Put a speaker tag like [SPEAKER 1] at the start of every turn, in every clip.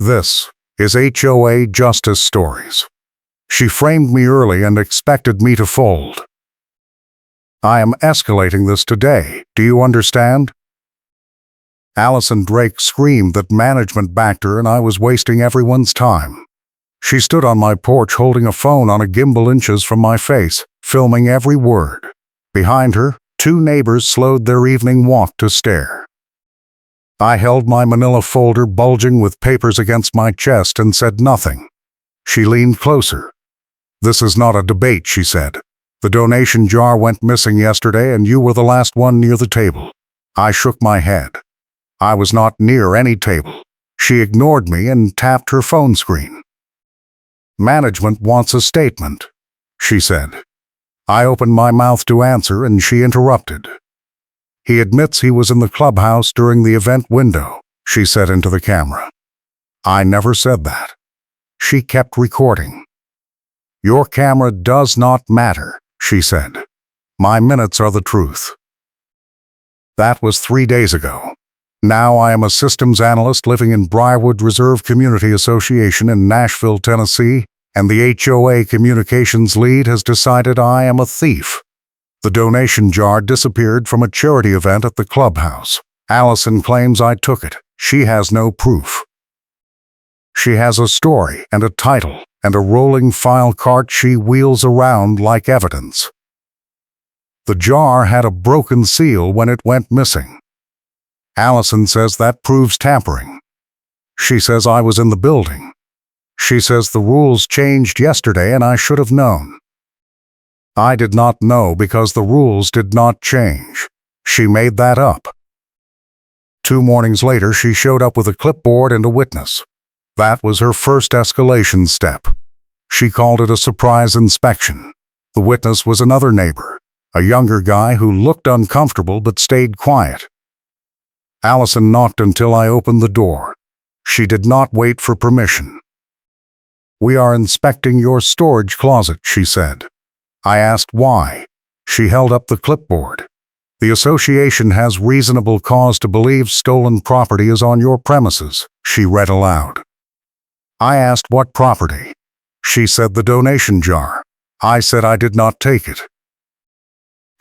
[SPEAKER 1] This is HOA Justice Stories. She framed me early and expected me to fold. I am escalating this today, do you understand? Allison Drake screamed that management backed her and I was wasting everyone's time. She stood on my porch holding a phone on a gimbal inches from my face, filming every word. Behind her, two neighbors slowed their evening walk to stare. I held my manila folder bulging with papers against my chest and said nothing. She leaned closer. "This is not a debate," she said. "The donation jar went missing yesterday and you were the last one near the table." I shook my head. I was not near any table. She ignored me and tapped her phone screen. "Management wants a statement," she said. I opened my mouth to answer and she interrupted. "He admits he was in the clubhouse during the event window," she said into the camera. I never said that. She kept recording. "Your camera does not matter," she said. "My minutes are the truth." That was 3 days ago. Now I am a systems analyst living in Briarwood Reserve Community Association in Nashville, Tennessee, and the HOA communications lead has decided I am a thief. The donation jar disappeared from a charity event at the clubhouse. Allison claims I took it. She has no proof. She has a story and a title and a rolling file cart she wheels around like evidence. The jar had a broken seal when it went missing. Allison says that proves tampering. She says I was in the building. She says the rules changed yesterday and I should have known. I did not know because the rules did not change. She made that up. 2 mornings later, she showed up with a clipboard and a witness. That was her first escalation step. She called it a surprise inspection. The witness was another neighbor, a younger guy who looked uncomfortable but stayed quiet. Allison knocked until I opened the door. She did not wait for permission. "We are inspecting your storage closet," she said. I asked why. She held up the clipboard. "The association has reasonable cause to believe stolen property is on your premises," she read aloud. I asked what property. She said the donation jar. I said I did not take it.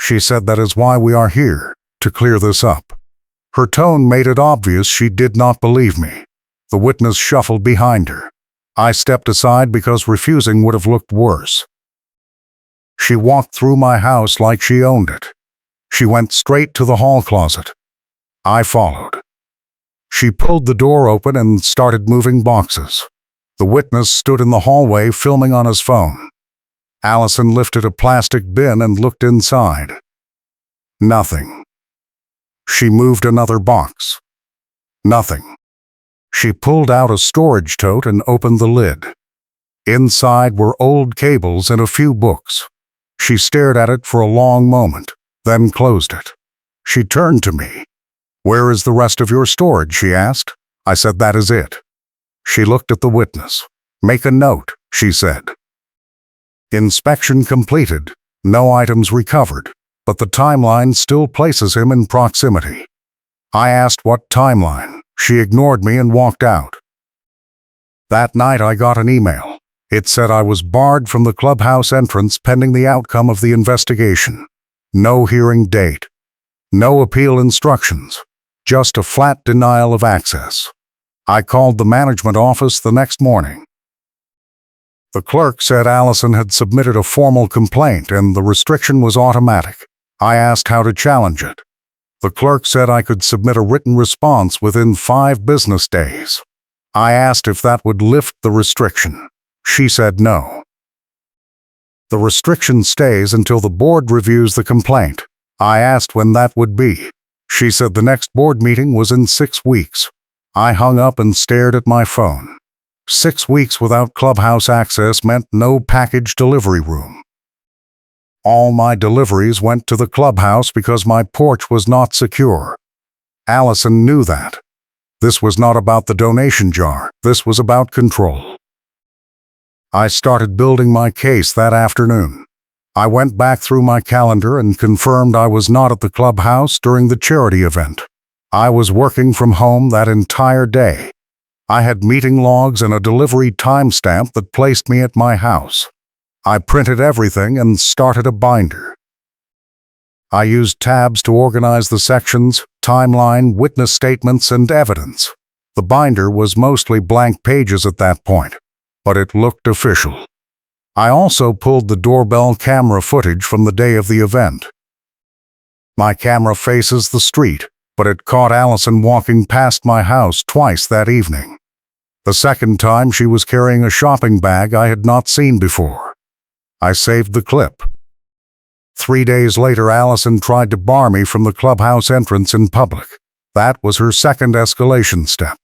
[SPEAKER 1] She said that is why we are here, to clear this up. Her tone made it obvious she did not believe me. The witness shuffled behind her. I stepped aside because refusing would have looked worse. She walked through my house like she owned it. She went straight to the hall closet. I followed. She pulled the door open and started moving boxes. The witness stood in the hallway filming on his phone. Allison lifted a plastic bin and looked inside. Nothing. She moved another box. Nothing. She pulled out a storage tote and opened the lid. Inside were old cables and a few books. She stared at it for a long moment, then closed it. She turned to me. "Where is the rest of your storage?" she asked. I said, "That is it." She looked at the witness. "Make a note," she said. Inspection completed. No items recovered, but the timeline still places him in proximity. I asked what timeline. She ignored me and walked out. That night I got an email. It said I was barred from the clubhouse entrance pending the outcome of the investigation. No hearing date. No appeal instructions. Just a flat denial of access. I called the management office the next morning. The clerk said Allison had submitted a formal complaint and the restriction was automatic. I asked how to challenge it. The clerk said I could submit a written response within 5 business days. I asked if that would lift the restriction. She said no. The restriction stays until the board reviews the complaint. I asked when that would be. She said the next board meeting was in 6 weeks. I hung up and stared at my phone. 6 weeks without clubhouse access meant no package delivery room. All my deliveries went to the clubhouse because my porch was not secure. Allison knew that. This was not about the donation jar. This was about control. I started building my case that afternoon. I went back through my calendar and confirmed I was not at the clubhouse during the charity event. I was working from home that entire day. I had meeting logs and a delivery timestamp that placed me at my house. I printed everything and started a binder. I used tabs to organize the sections, timeline, witness statements, and evidence. The binder was mostly blank pages at that point, but it looked official. I also pulled the doorbell camera footage from the day of the event. My camera faces the street, but it caught Allison walking past my house twice that evening. The second time she was carrying a shopping bag I had not seen before. I saved the clip. 3 days later, Allison tried to bar me from the clubhouse entrance in public. That was her second escalation step.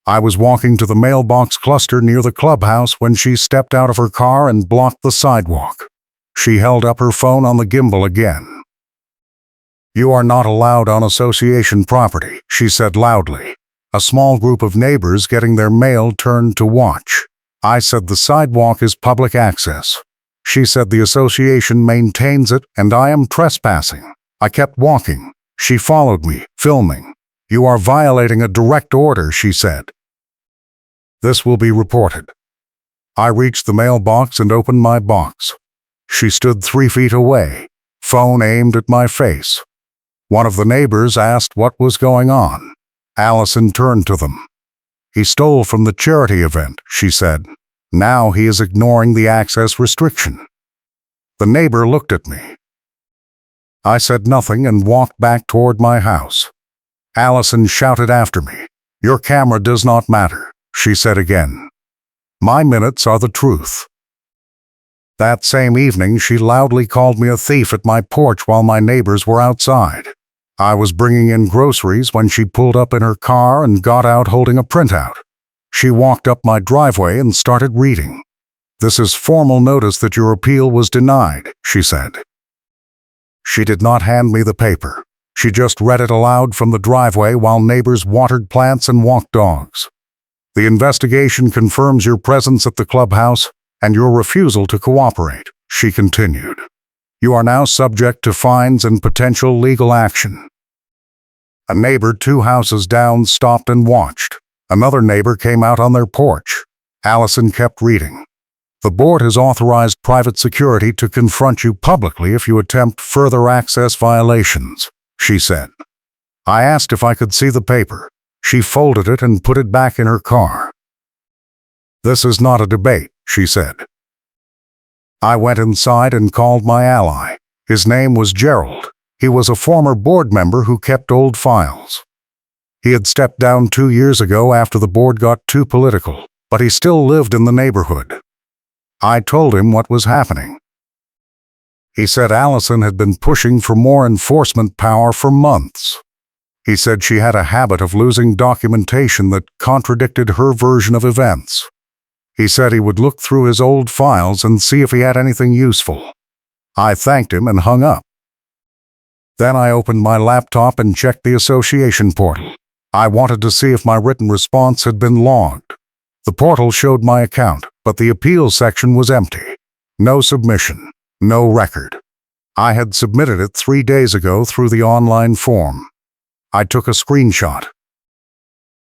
[SPEAKER 1] I was walking to the mailbox cluster near the clubhouse when she stepped out of her car and blocked the sidewalk. She held up her phone on the gimbal again. "You are not allowed on association property," she said loudly. A small group of neighbors getting their mail turned to watch. I said the sidewalk is public access. She said the association maintains it and I am trespassing. I kept walking. She followed me, filming. "You are violating a direct order," she said. "This will be reported." I reached the mailbox and opened my box. She stood 3 feet away, phone aimed at my face. One of the neighbors asked what was going on. Allison turned to them. "He stole from the charity event," she said. "Now he is ignoring the access restriction." The neighbor looked at me. I said nothing and walked back toward my house. Allison shouted after me. "Your camera does not matter," she said again. "My minutes are the truth." That same evening, she loudly called me a thief at my porch while my neighbors were outside. I was bringing in groceries when she pulled up in her car and got out holding a printout. She walked up my driveway and started reading. "This is formal notice that your appeal was denied," she said. She did not hand me the paper. She just read it aloud from the driveway while neighbors watered plants and walked dogs. "The investigation confirms your presence at the clubhouse and your refusal to cooperate," she continued. "You are now subject to fines and potential legal action." A neighbor 2 houses down stopped and watched. Another neighbor came out on their porch. Allison kept reading. "The board has authorized private security to confront you publicly if you attempt further access violations," she said. I asked if I could see the paper. She folded it and put it back in her car. "This is not a debate," she said. I went inside and called my ally. His name was Gerald. He was a former board member who kept old files. He had stepped down 2 years ago after the board got too political, but he still lived in the neighborhood. I told him what was happening. He said Allison had been pushing for more enforcement power for months. He said she had a habit of losing documentation that contradicted her version of events. He said he would look through his old files and see if he had anything useful. I thanked him and hung up. Then I opened my laptop and checked the association portal. I wanted to see if my written response had been logged. The portal showed my account, but the appeals section was empty. No submission, no record. I had submitted it 3 days ago through the online form. I took a screenshot.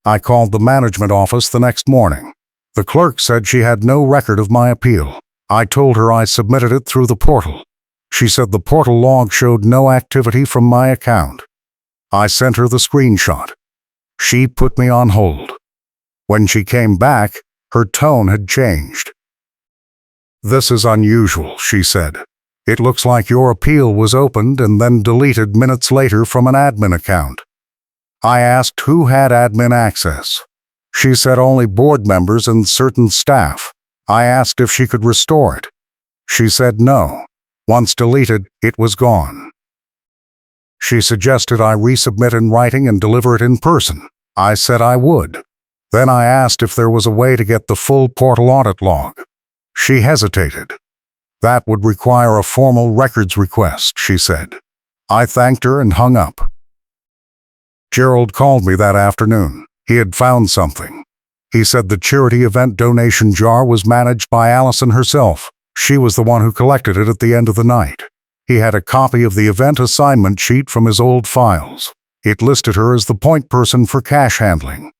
[SPEAKER 1] I called the management office the next morning. The clerk said she had no record of my appeal. I told her I submitted it through the portal. She said the portal log showed no activity from my account. I sent her the screenshot. She put me on hold. When she came back, her tone had changed. "This is unusual," she said. "It looks like your appeal was opened and then deleted minutes later from an admin account." I asked who had admin access. She said only board members and certain staff. I asked if she could restore it. She said no. Once deleted, it was gone. She suggested I resubmit in writing and deliver it in person. I said I would. Then I asked if there was a way to get the full portal audit log. She hesitated. "That would require a formal records request," she said. I thanked her and hung up. Gerald called me that afternoon. He had found something. He said the charity event donation jar was managed by Allison herself. She was the one who collected it at the end of the night. He had a copy of the event assignment sheet from his old files. It listed her as the point person for cash handling.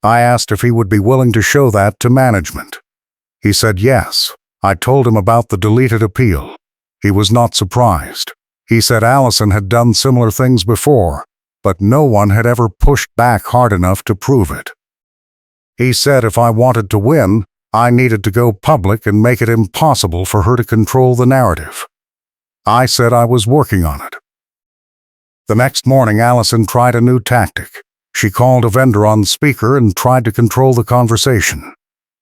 [SPEAKER 1] I asked if he would be willing to show that to management. He said yes. I told him about the deleted appeal. He was not surprised. He said Allison had done similar things before, but no one had ever pushed back hard enough to prove it. He said if I wanted to win, I needed to go public and make it impossible for her to control the narrative. I said I was working on it. The next morning, Allison tried a new tactic. She called a vendor on speaker and tried to control the conversation.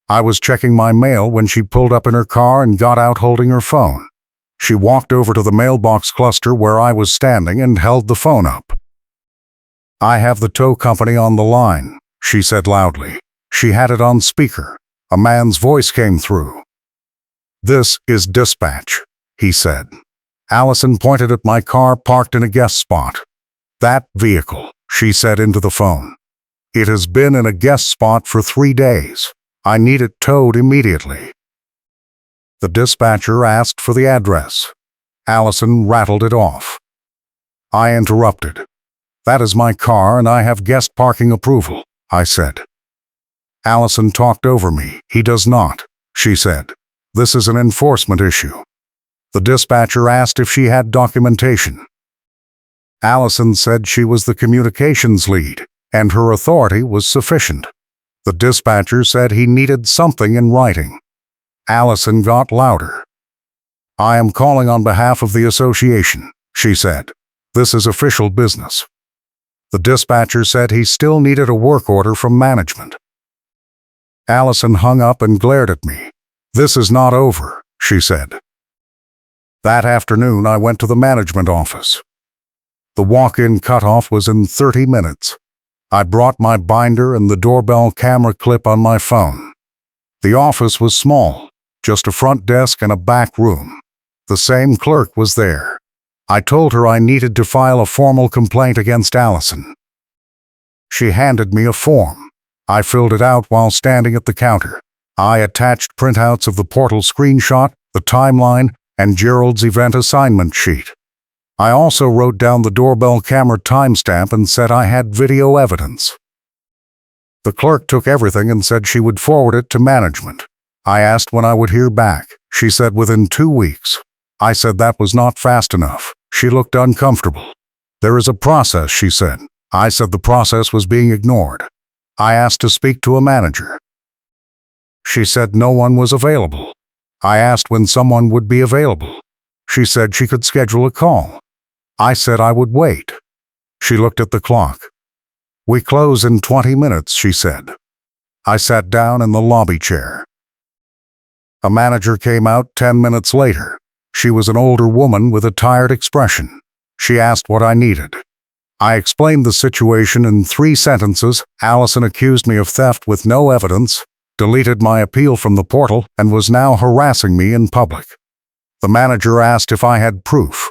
[SPEAKER 1] I was checking my mail when she pulled up in her car and got out holding her phone. She walked over to the mailbox cluster where I was standing and held the phone up. "I have the tow company on the line," she said loudly. She had it on speaker. A man's voice came through. "This is dispatch," he said. Allison pointed at my car parked in a guest spot. "That vehicle," she said into the phone. "It has been in a guest spot for 3 days. I need it towed immediately." The dispatcher asked for the address. Allison rattled it off. I interrupted. "That is my car and I have guest parking approval," I said. Allison talked over me. "He does not," she said. "This is an enforcement issue." The dispatcher asked if she had documentation. Allison said she was the communications lead, and her authority was sufficient. The dispatcher said he needed something in writing. Allison got louder. "I am calling on behalf of the association," she said. "This is official business." The dispatcher said he still needed a work order from management. Allison hung up and glared at me. "This is not over," she said. That afternoon, I went to the management office. The walk-in cutoff was in 30 minutes. I brought my binder and the doorbell camera clip on my phone. The office was small, just a front desk and a back room. The same clerk was there. I told her I needed to file a formal complaint against Allison. She handed me a form. I filled it out while standing at the counter. I attached printouts of the portal screenshot, the timeline, and Gerald's event assignment sheet. I also wrote down the doorbell camera timestamp and said I had video evidence. The clerk took everything and said she would forward it to management. I asked when I would hear back. She said within 2 weeks. I said that was not fast enough. She looked uncomfortable. "There is a process," she said. I said the process was being ignored. I asked to speak to a manager. She said no one was available. I asked when someone would be available. She said she could schedule a call. I said I would wait. She looked at the clock. "We close in 20 minutes," she said. I sat down in the lobby chair. A manager came out 10 minutes later. She was an older woman with a tired expression. She asked what I needed. I explained the situation in 3 sentences. Allison accused me of theft with no evidence, deleted my appeal from the portal, and was now harassing me in public. The manager asked if I had proof.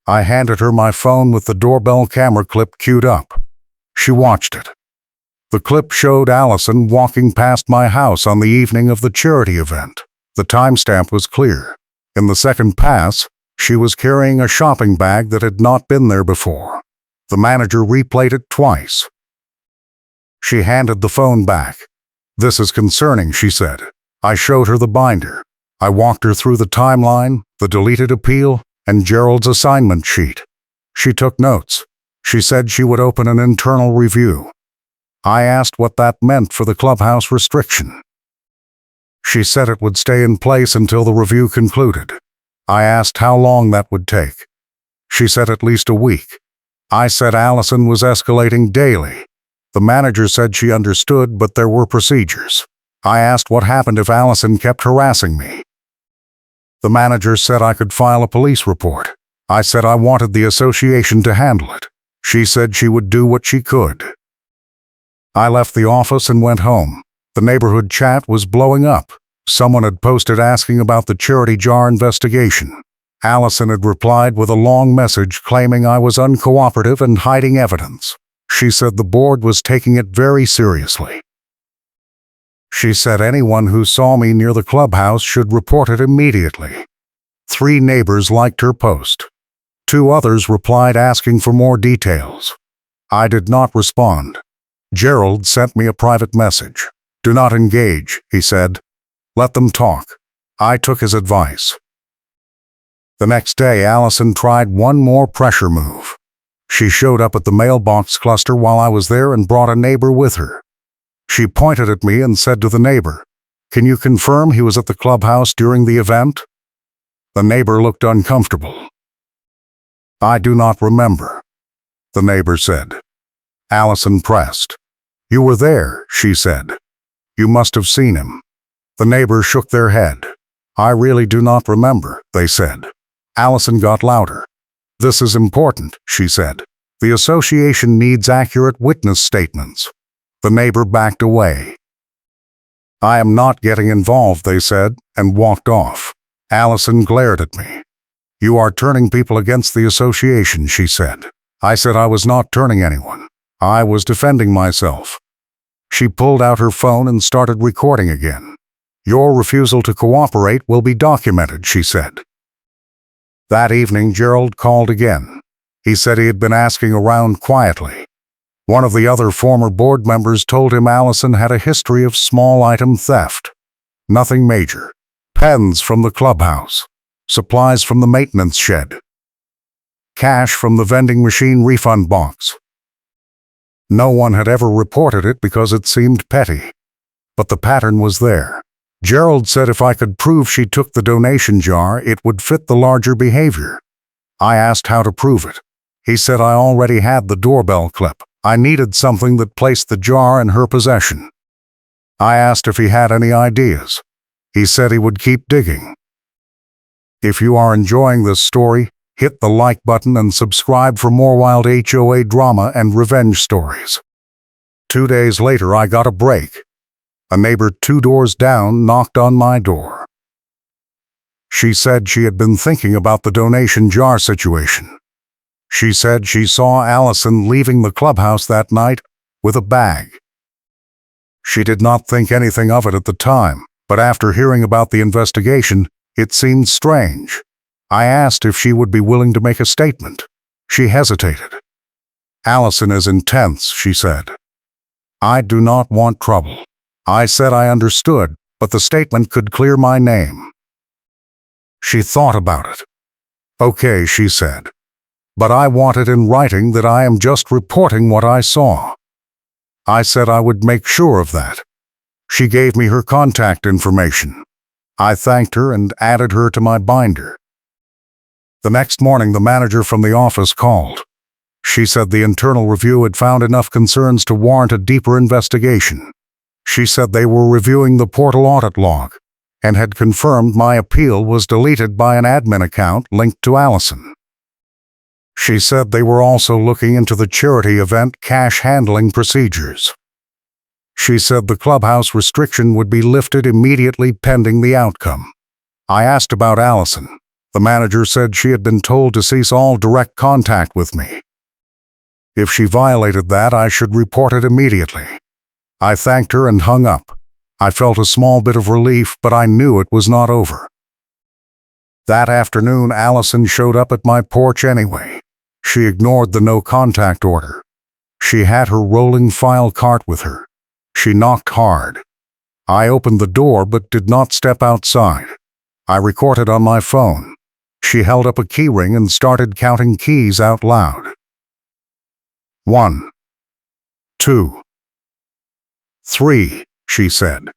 [SPEAKER 1] I handed her my phone with the doorbell camera clip queued up. She watched it. The clip showed Allison walking past my house on the evening of the charity event. The timestamp was clear. In the second pass, she was carrying a shopping bag that had not been there before. The manager replayed it twice. She handed the phone back. "This is concerning," she said. I showed her the binder. I walked her through the timeline, the deleted appeal, and Gerald's assignment sheet. She took notes. She said she would open an internal review. I asked what that meant for the clubhouse restriction. She said it would stay in place until the review concluded. I asked how long that would take. She said at least a week. I said Allison was escalating daily. The manager said she understood, but there were procedures. I asked what happened if Allison kept harassing me. The manager said I could file a police report. I said I wanted the association to handle it. She said she would do what she could. I left the office and went home. The neighborhood chat was blowing up. Someone had posted asking about the charity jar investigation. Allison had replied with a long message claiming I was uncooperative and hiding evidence. She said the board was taking it very seriously. She said anyone who saw me near the clubhouse should report it immediately. 3 neighbors liked her post. 2 others replied asking for more details. I did not respond. Gerald sent me a private message. "Do not engage," he said. "Let them talk." I took his advice. The next day, Allison tried one more pressure move. She showed up at the mailbox cluster while I was there and brought a neighbor with her. She pointed at me and said to the neighbor, "Can you confirm he was at the clubhouse during the event?" The neighbor looked uncomfortable. "I do not remember," the neighbor said. Allison pressed. "You were there," she said. "You must have seen him." The neighbor shook their head. "I really do not remember," they said. Allison got louder. "This is important," she said. "The association needs accurate witness statements." The neighbor backed away. "I am not getting involved," they said, and walked off. Allison glared at me. "You are turning people against the association," she said. I said I was not turning anyone. I was defending myself. She pulled out her phone and started recording again. "Your refusal to cooperate will be documented," she said. That evening, Gerald called again. He said he had been asking around quietly. One of the other former board members told him Allison had a history of small item theft. Nothing major. Pens from the clubhouse. Supplies from the maintenance shed. Cash from the vending machine refund box. No one had ever reported it because it seemed petty. But the pattern was there. Gerald said if I could prove she took the donation jar, it would fit the larger behavior. I asked how to prove it. He said I already had the doorbell clip. I needed something that placed the jar in her possession. I asked if he had any ideas. He said he would keep digging. If you are enjoying this story, hit the like button and subscribe for more wild HOA drama and revenge stories. 2 days later, I got a break. A neighbor 2 doors down knocked on my door. She said she had been thinking about the donation jar situation. She said she saw Allison leaving the clubhouse that night with a bag. She did not think anything of it at the time, but after hearing about the investigation, it seemed strange. I asked if she would be willing to make a statement. She hesitated. "Allison is intense," she said. "I do not want trouble." I said I understood, but the statement could clear my name. She thought about it. "Okay," she said. "But I want it in writing that I am just reporting what I saw." I said I would make sure of that. She gave me her contact information. I thanked her and added her to my binder. The next morning, the manager from the office called. She said the internal review had found enough concerns to warrant a deeper investigation. She said they were reviewing the portal audit log and had confirmed my appeal was deleted by an admin account linked to Allison. She said they were also looking into the charity event cash handling procedures. She said the clubhouse restriction would be lifted immediately pending the outcome. I asked about Allison. The manager said she had been told to cease all direct contact with me. If she violated that, I should report it immediately. I thanked her and hung up. I felt a small bit of relief, but I knew it was not over. That afternoon, Allison showed up at my porch anyway. She ignored the no-contact order. She had her rolling file cart with her. She knocked hard. I opened the door but did not step outside. I recorded on my phone. She held up a key ring and started counting keys out loud. 1, 2, 3, she said.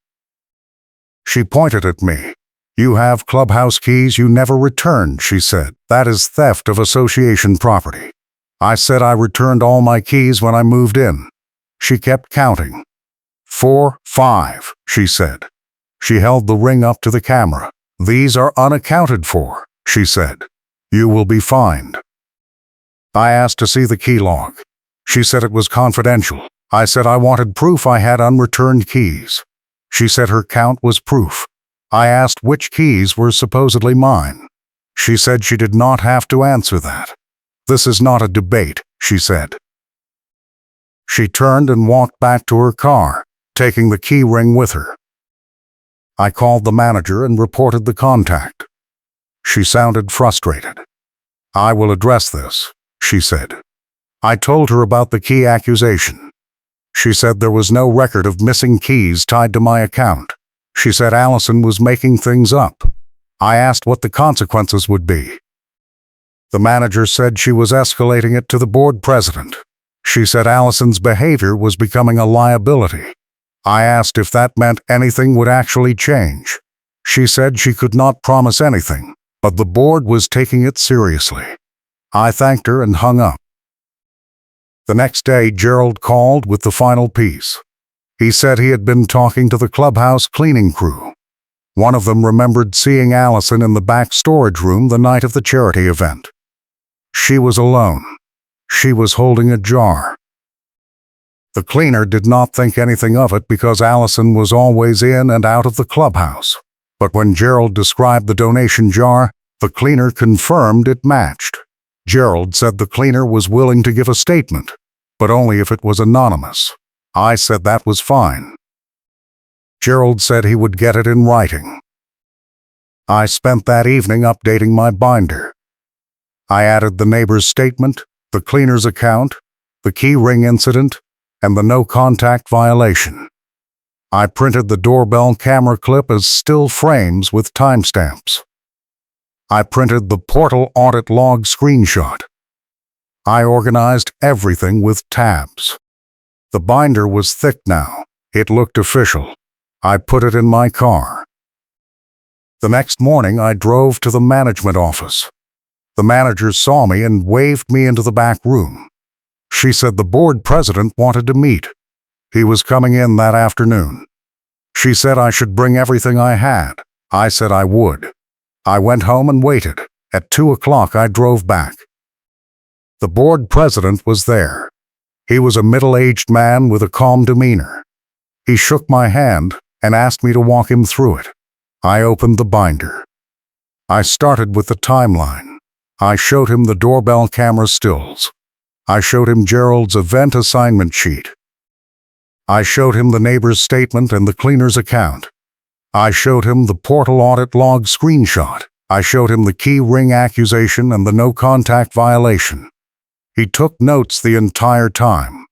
[SPEAKER 1] She pointed at me. "You have clubhouse keys you never returned," she said. "That is theft of association property." I said I returned all my keys when I moved in. She kept counting. 4, 5, she said. She held the ring up to the camera. "These are unaccounted for," she said. "You will be fined." I asked to see the key log. She said it was confidential. I said I wanted proof I had unreturned keys. She said her count was proof. I asked which keys were supposedly mine. She said she did not have to answer that. "This is not a debate," she said. She turned and walked back to her car, taking the key ring with her. I called the manager and reported the contact. She sounded frustrated. "I will address this," she said. I told her about the key accusation. She said there was no record of missing keys tied to my account. She said Allison was making things up. I asked what the consequences would be. The manager said she was escalating it to the board president. She said Allison's behavior was becoming a liability. I asked if that meant anything would actually change. She said she could not promise anything, but the board was taking it seriously. I thanked her and hung up. The next day, Gerald called with the final piece. He said he had been talking to the clubhouse cleaning crew. One of them remembered seeing Allison in the back storage room the night of the charity event. She was alone. She was holding a jar. The cleaner did not think anything of it because Allison was always in and out of the clubhouse. But when Gerald described the donation jar, the cleaner confirmed it matched. Gerald said the cleaner was willing to give a statement, but only if it was anonymous. I said that was fine. Gerald said he would get it in writing. I spent that evening updating my binder. I added the neighbor's statement, the cleaner's account, the key ring incident, and the no-contact violation. I printed the doorbell camera clip as still frames with timestamps. I printed the portal audit log screenshot. I organized everything with tabs. The binder was thick now. It looked official. I put it in my car. The next morning, I drove to the management office. The manager saw me and waved me into the back room. She said the board president wanted to meet. He was coming in that afternoon. She said I should bring everything I had. I said I would. I went home and waited. At 2 o'clock, I drove back. The board president was there. He was a middle-aged man with a calm demeanor. He shook my hand and asked me to walk him through it. I opened the binder. I started with the timeline. I showed him the doorbell camera stills. I showed him Gerald's event assignment sheet. I showed him the neighbor's statement and the cleaner's account. I showed him the portal audit log screenshot. I showed him the key ring accusation and the no-contact violation. He took notes the entire time.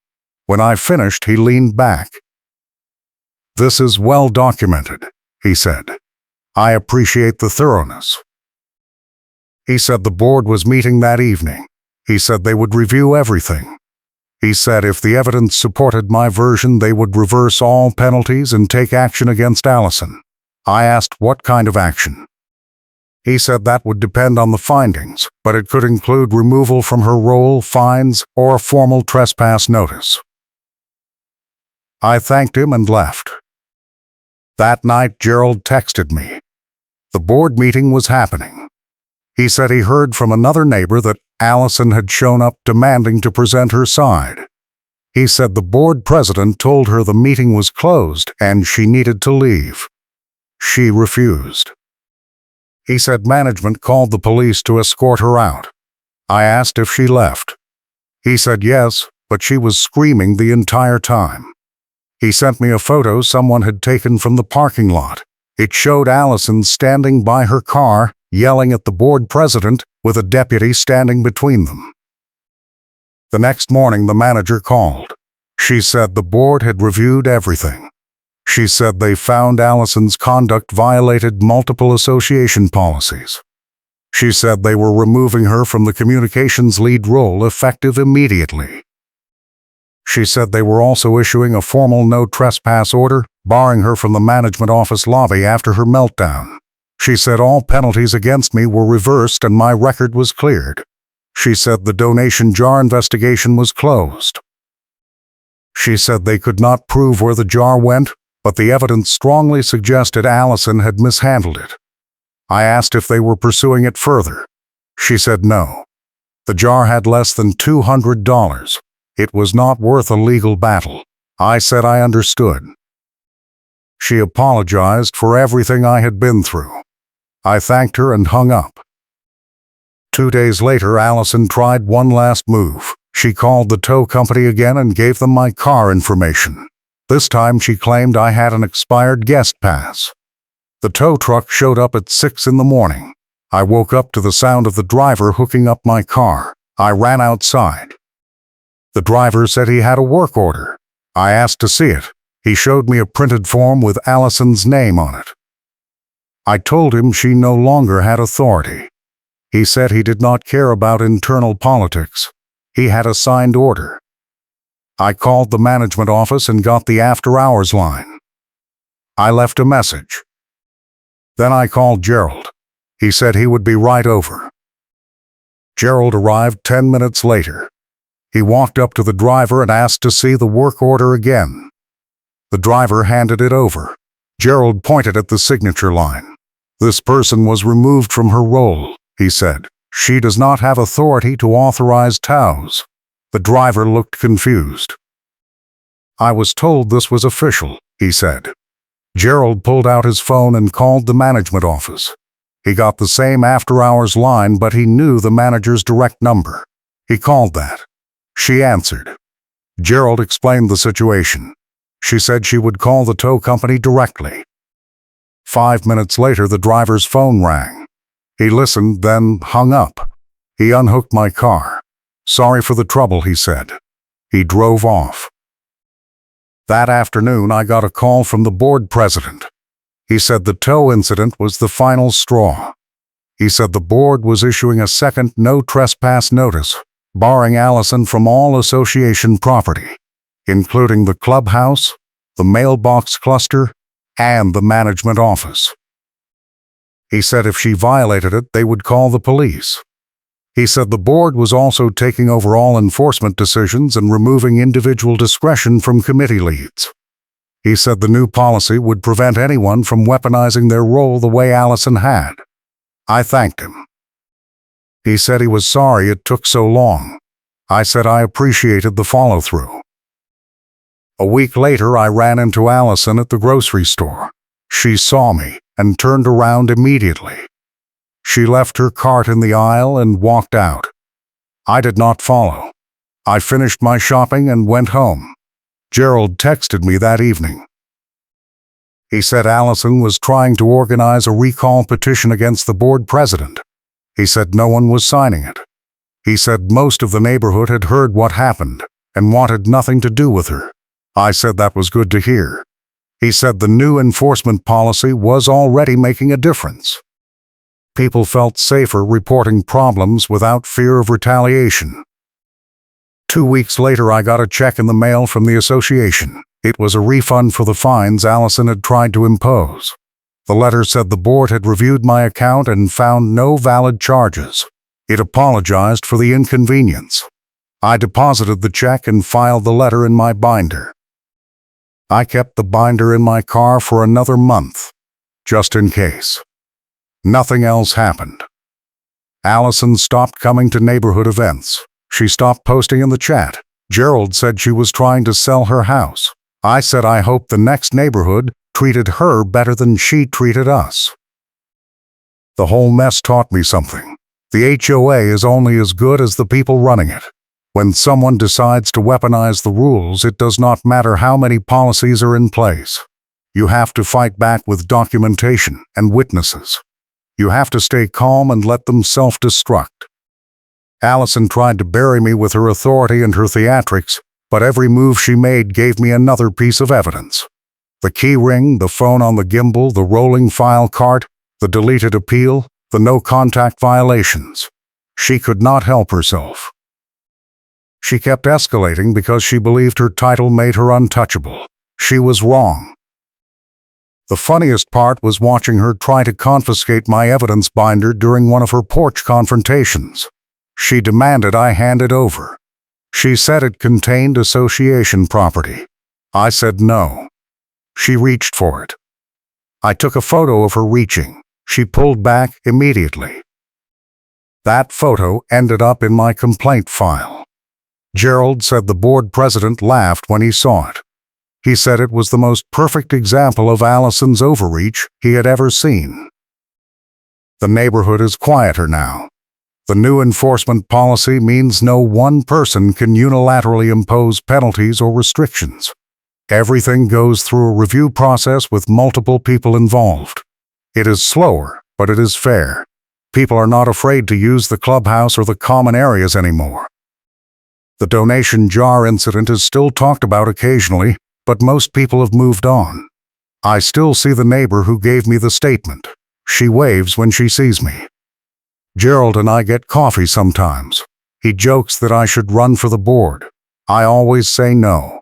[SPEAKER 1] When I finished, he leaned back. "This is well documented," he said. "I appreciate the thoroughness." He said the board was meeting that evening. He said they would review everything. He said if the evidence supported my version, they would reverse all penalties and take action against Allison. I asked what kind of action. He said that would depend on the findings, but it could include removal from her role, fines, or a formal trespass notice. I thanked him and left. That night, Gerald texted me. The board meeting was happening. He said he heard from another neighbor that Allison had shown up demanding to present her side. He said the board president told her the meeting was closed and she needed to leave. She refused. He said management called the police to escort her out. I asked if she left. He said yes, but she was screaming the entire time. He sent me a photo someone had taken from the parking lot. It showed Allison standing by her car, yelling at the board president, with a deputy standing between them. The next morning, the manager called. She said the board had reviewed everything. She said they found Allison's conduct violated multiple association policies. She said they were removing her from the communications lead role effective immediately. She said they were also issuing a formal no trespass order, barring her from the management office lobby after her meltdown. She said all penalties against me were reversed and my record was cleared. She said the donation jar investigation was closed. She said they could not prove where the jar went, but the evidence strongly suggested Allison had mishandled it. I asked if they were pursuing it further. She said no. The jar had less than $200. It was not worth a legal battle. I said I understood. She apologized for everything I had been through. I thanked her and hung up. 2 days later, Allison tried one last move. She called the tow company again and gave them my car information. This time she claimed I had an expired guest pass. The tow truck showed up at 6 in the morning. I woke up to the sound of the driver hooking up my car. I ran outside. The driver said he had a work order. I asked to see it. He showed me a printed form with Allison's name on it. I told him she no longer had authority. He said he did not care about internal politics. He had a signed order. I called the management office and got the after-hours line. I left a message. Then I called Gerald. He said he would be right over. Gerald arrived 10 minutes later. He walked up to the driver and asked to see the work order again. The driver handed it over. Gerald pointed at the signature line. This person was removed from her role, he said. She does not have authority to authorize TOWs. The driver looked confused. I was told this was official, he said. Gerald pulled out his phone and called the management office. He got the same after-hours line, but he knew the manager's direct number. He called that. She answered. Gerald explained the situation. She said she would call the tow company directly. 5 minutes later, the driver's phone rang. He listened, then hung up. He unhooked my car. Sorry for the trouble, he said. He drove off. That afternoon, I got a call from the board president. He said the tow incident was the final straw. He said the board was issuing a second no trespass notice, barring Allison from all association property, including the clubhouse, the mailbox cluster, and the management office. He said if she violated it, they would call the police. He said the board was also taking over all enforcement decisions and removing individual discretion from committee leads. He said the new policy would prevent anyone from weaponizing their role the way Allison had. I thanked him. He said he was sorry it took so long. I said I appreciated the follow-through. A week later, I ran into Allison at the grocery store. She saw me and turned around immediately. She left her cart in the aisle and walked out. I did not follow. I finished my shopping and went home. Gerald texted me that evening. He said Allison was trying to organize a recall petition against the board president. He said no one was signing it. He said most of the neighborhood had heard what happened and wanted nothing to do with her. I said that was good to hear. He said the new enforcement policy was already making a difference. People felt safer reporting problems without fear of retaliation. 2 weeks later, I got a check in the mail from the association. It was a refund for the fines Allison had tried to impose. The letter said the board had reviewed my account and found no valid charges. It apologized for the inconvenience. I deposited the check and filed the letter in my binder. I kept the binder in my car for another month, just in case. Nothing else happened. Allison stopped coming to neighborhood events. She stopped posting in the chat. Gerald said she was trying to sell her house. I said I hoped the next neighborhood treated her better than she treated us. The whole mess taught me something. The HOA is only as good as the people running it. When someone decides to weaponize the rules, it does not matter how many policies are in place. You have to fight back with documentation and witnesses. You have to stay calm and let them self-destruct. Allison tried to bury me with her authority and her theatrics, but every move she made gave me another piece of evidence. The key ring, the phone on the gimbal, the rolling file cart, the deleted appeal, the no-contact violations. She could not help herself. She kept escalating because she believed her title made her untouchable. She was wrong. The funniest part was watching her try to confiscate my evidence binder during one of her porch confrontations. She demanded I hand it over. She said it contained association property. I said no. She reached for it. I took a photo of her reaching. She pulled back immediately. That photo ended up in my complaint file. Gerald said the board president laughed when he saw it. He said it was the most perfect example of Allison's overreach he had ever seen. The neighborhood is quieter now. The new enforcement policy means no one person can unilaterally impose penalties or restrictions. Everything goes through a review process with multiple people involved. It is slower, but it is fair. People are not afraid to use the clubhouse or the common areas anymore. The donation jar incident is still talked about occasionally, but most people have moved on. I still see the neighbor who gave me the statement. She waves when she sees me. Gerald and I get coffee sometimes. He jokes that I should run for the board. I always say no.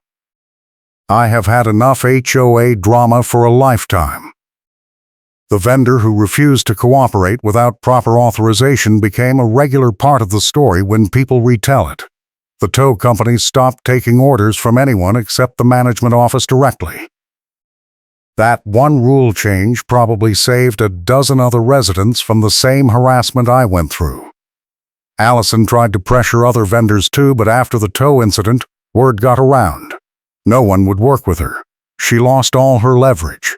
[SPEAKER 1] I have had enough HOA drama for a lifetime. The vendor who refused to cooperate without proper authorization became a regular part of the story when people retell it. The tow companies stopped taking orders from anyone except the management office directly. That one rule change probably saved a dozen other residents from the same harassment I went through. Allison tried to pressure other vendors too, but after the tow incident, word got around. No one would work with her. She lost all her leverage.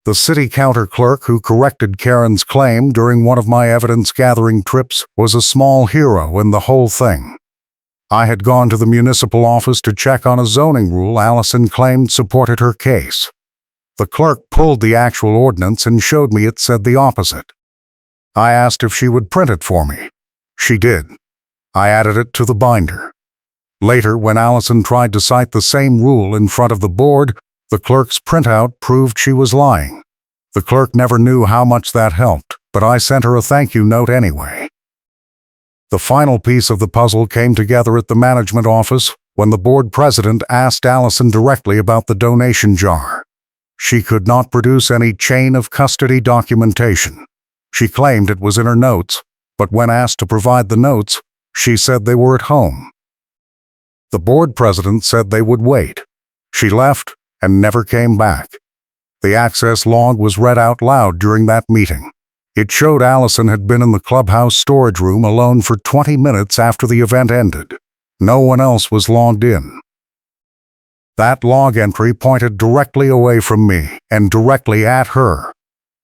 [SPEAKER 1] The city counter clerk who corrected Karen's claim during one of my evidence-gathering trips was a small hero in the whole thing. I had gone to the municipal office to check on a zoning rule Allison claimed supported her case. The clerk pulled the actual ordinance and showed me it said the opposite. I asked if she would print it for me. She did. I added it to the binder. Later, when Allison tried to cite the same rule in front of the board, the clerk's printout proved she was lying. The clerk never knew how much that helped, but I sent her a thank you note anyway. The final piece of the puzzle came together at the management office when the board president asked Allison directly about the donation jar. She could not produce any chain of custody documentation. She claimed it was in her notes, but when asked to provide the notes, she said they were at home. The board president said they would wait. She left and never came back. The access log was read out loud during that meeting. It showed Allison had been in the clubhouse storage room alone for 20 minutes after the event ended. No one else was logged in. That log entry pointed directly away from me and directly at her.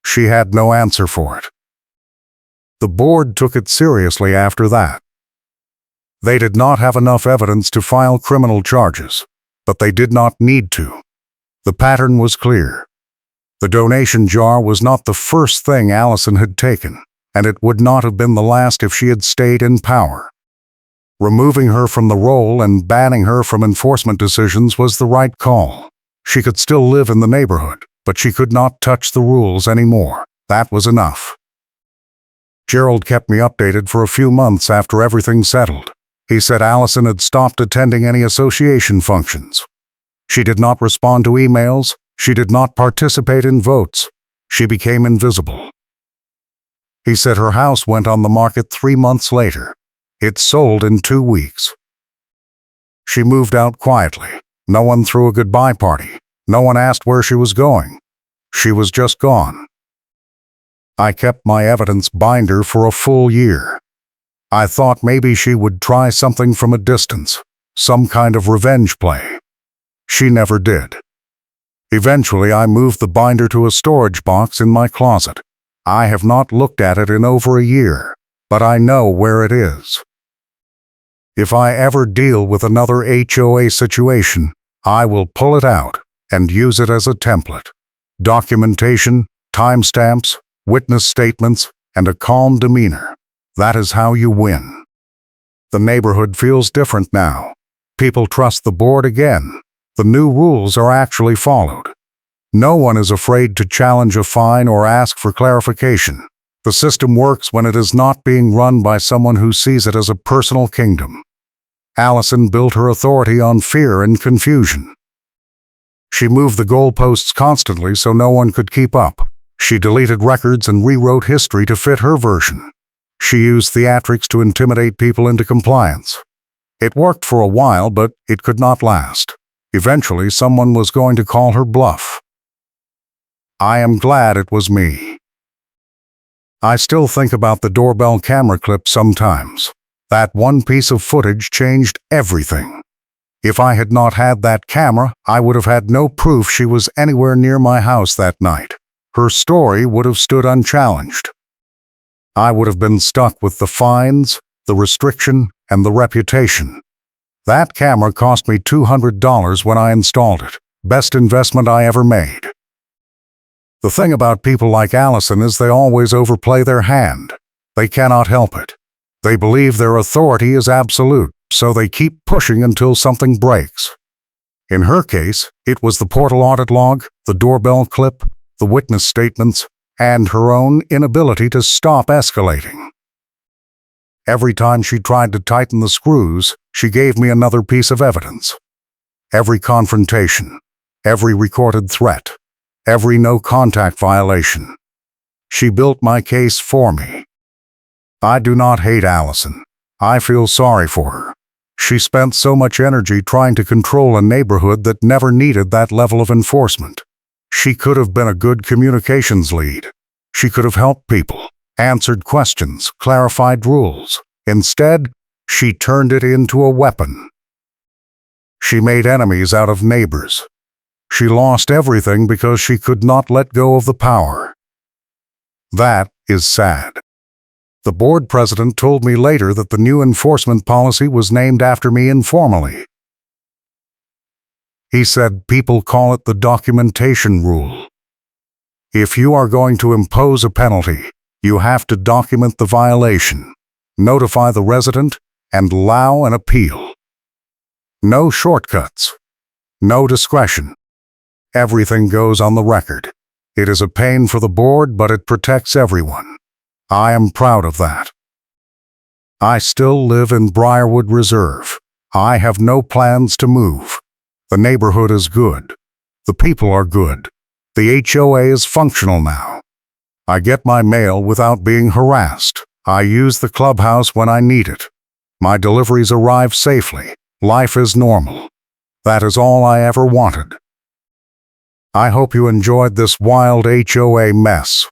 [SPEAKER 1] She had no answer for it. The board took it seriously after that. They did not have enough evidence to file criminal charges, but they did not need to. The pattern was clear. The donation jar was not the first thing Allison had taken, and it would not have been the last if she had stayed in power. Removing her from the role and banning her from enforcement decisions was the right call. She could still live in the neighborhood, but she could not touch the rules anymore. That was enough. Gerald kept me updated for a few months after everything settled. He said Allison had stopped attending any association functions. She did not respond to emails. She did not participate in votes. She became invisible. He said her house went on the market 3 months later. It sold in 2 weeks. She moved out quietly. No one threw a goodbye party. No one asked where she was going. She was just gone. I kept my evidence binder for a full year. I thought maybe she would try something from a distance, some kind of revenge play. She never did. Eventually, I moved the binder to a storage box in my closet. I have not looked at it in over a year, but I know where it is. If I ever deal with another HOA situation, I will pull it out and use it as a template. Documentation, timestamps, witness statements, and a calm demeanor. That is how you win. The neighborhood feels different now. People trust the board again. The new rules are actually followed. No one is afraid to challenge a fine or ask for clarification. The system works when it is not being run by someone who sees it as a personal kingdom. Allison built her authority on fear and confusion. She moved the goalposts constantly so no one could keep up. She deleted records and rewrote history to fit her version. She used theatrics to intimidate people into compliance. It worked for a while, but it could not last. Eventually, someone was going to call her bluff. I am glad it was me. I still think about the doorbell camera clip sometimes. That one piece of footage changed everything. If I had not had that camera, I would have had no proof she was anywhere near my house that night. Her story would have stood unchallenged. I would have been stuck with the fines, the restriction, and the reputation. That camera cost me $200 when I installed it. Best investment I ever made. The thing about people like Allison is they always overplay their hand. They cannot help it. They believe their authority is absolute, so they keep pushing until something breaks. In her case, it was the portal audit log, the doorbell clip, the witness statements, and her own inability to stop escalating. Every time she tried to tighten the screws, she gave me another piece of evidence. Every confrontation, every recorded threat, every no-contact violation. She built my case for me. I do not hate Allison. I feel sorry for her. She spent so much energy trying to control a neighborhood that never needed that level of enforcement. She could have been a good communications lead. She could have helped people, answered questions, clarified rules. Instead, she turned it into a weapon. She made enemies out of neighbors. She lost everything because she could not let go of the power. That is sad. The board president told me later that the new enforcement policy was named after me informally. He said people call it the documentation rule. If you are going to impose a penalty, you have to document the violation, notify the resident, and allow an appeal. No shortcuts. No discretion. Everything goes on the record. It is a pain for the board, but it protects everyone. I am proud of that. I still live in Briarwood Reserve. I have no plans to move. The neighborhood is good. The people are good. The HOA is functional now. I get my mail without being harassed. I use the clubhouse when I need it. My deliveries arrive safely. Life is normal. That is all I ever wanted. I hope you enjoyed this wild HOA mess.